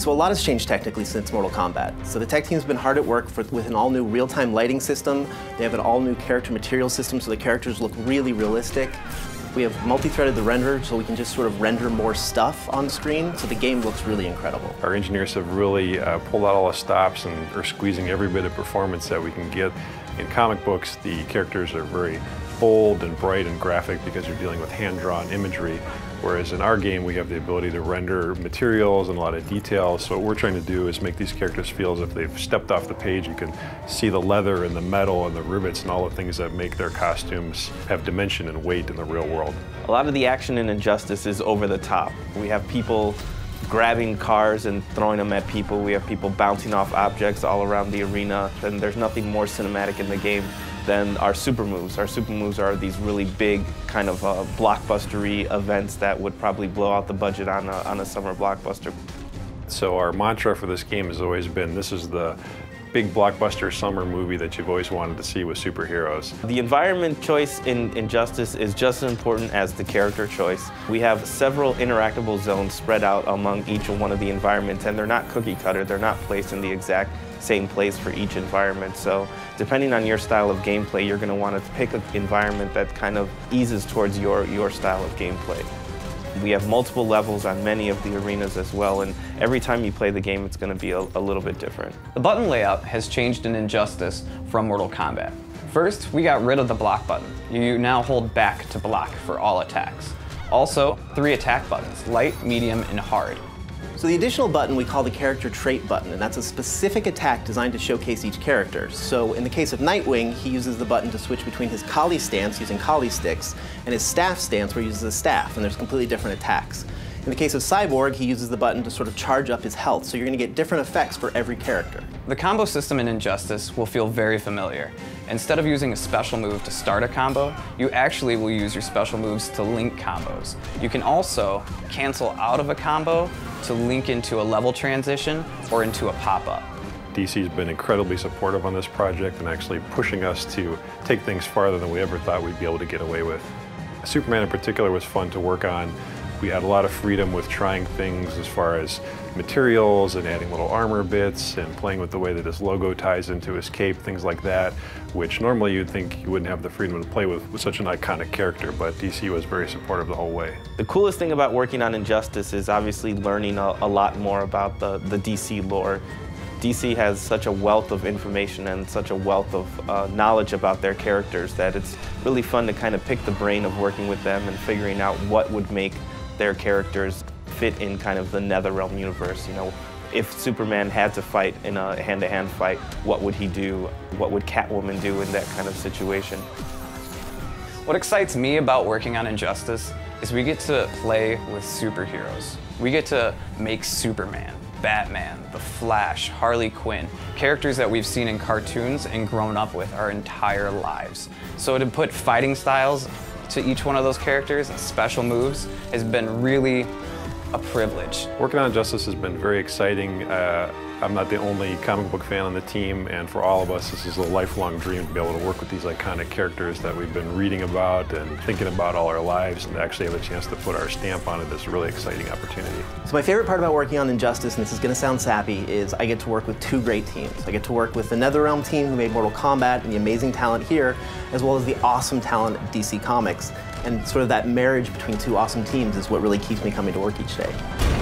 So a lot has changed technically since Mortal Kombat. So the tech team's been hard at work with an all-new real-time lighting system. They have an all-new character material system, so the characters look really realistic. We have multi-threaded the renderer, so we can just sort of render more stuff on screen, so the game looks really incredible. Our engineers have really pulled out all the stops and are squeezing every bit of performance that we can get. In comic books, the characters are very bold and bright and graphic because you're dealing with hand-drawn imagery, whereas in our game we have the ability to render materials and a lot of details. So what we're trying to do is make these characters feel as if they've stepped off the page. You can see the leather and the metal and the rivets and all the things that make their costumes have dimension and weight in the real world. A lot of the action in Injustice is over the top. We have people grabbing cars and throwing them at people. We have people bouncing off objects all around the arena, and there's nothing more cinematic in the game than our super moves. Our super moves are these really big kind of blockbustery events that would probably blow out the budget on a summer blockbuster. So our mantra for this game has always been, this is the big blockbuster summer movie that you've always wanted to see with superheroes. The environment choice in Injustice is just as important as the character choice. We have several interactable zones spread out among each one of the environments, and they're not cookie cutter. They're not placed in the exact same place for each environment. So depending on your style of gameplay, you're going to want to pick an environment that kind of eases towards your style of gameplay. We have multiple levels on many of the arenas as well, and every time you play the game, it's going to be a little bit different. The button layout has changed in Injustice from Mortal Kombat. First, we got rid of the block button. You now hold back to block for all attacks. Also, 3 attack buttons, light, medium, and hard. So the additional button we call the character trait button, and that's a specific attack designed to showcase each character. So in the case of Nightwing, he uses the button to switch between his Kali stance using Kali sticks and his staff stance where he uses a staff, and there's completely different attacks. In the case of Cyborg, he uses the button to sort of charge up his health, so you're going to get different effects for every character. The combo system in Injustice will feel very familiar. Instead of using a special move to start a combo, you actually will use your special moves to link combos. You can also cancel out of a combo to link into a level transition or into a pop-up. DC's been incredibly supportive on this project and actually pushing us to take things farther than we ever thought we'd be able to get away with. Superman in particular was fun to work on. We had a lot of freedom with trying things as far as materials and adding little armor bits and playing with the way that his logo ties into his cape, things like that, which normally you'd think you wouldn't have the freedom to play with such an iconic character, but DC was very supportive the whole way. The coolest thing about working on Injustice is obviously learning a lot more about the DC lore. DC has such a wealth of information and such a wealth of knowledge about their characters that it's really fun to kind of pick the brain of working with them and figuring out what would make their characters fit in kind of the NetherRealm universe. You know, if Superman had to fight in a hand-to-hand fight, what would he do? What would Catwoman do in that kind of situation? What excites me about working on Injustice is we get to play with superheroes. We get to make Superman, Batman, The Flash, Harley Quinn, characters that we've seen in cartoons and grown up with our entire lives. So to put fighting styles to each one of those characters and special moves has been really a privilege. Working on Injustice has been very exciting. I'm not the only comic book fan on the team, and for all of us, this is a lifelong dream to be able to work with these iconic characters that we've been reading about and thinking about all our lives, and to actually have a chance to put our stamp on it is a really exciting opportunity. So my favorite part about working on Injustice, and this is going to sound sappy, is I get to work with 2 great teams. I get to work with the NetherRealm team who made Mortal Kombat and the amazing talent here, as well as the awesome talent at DC Comics. And sort of that marriage between 2 awesome teams is what really keeps me coming to work each day.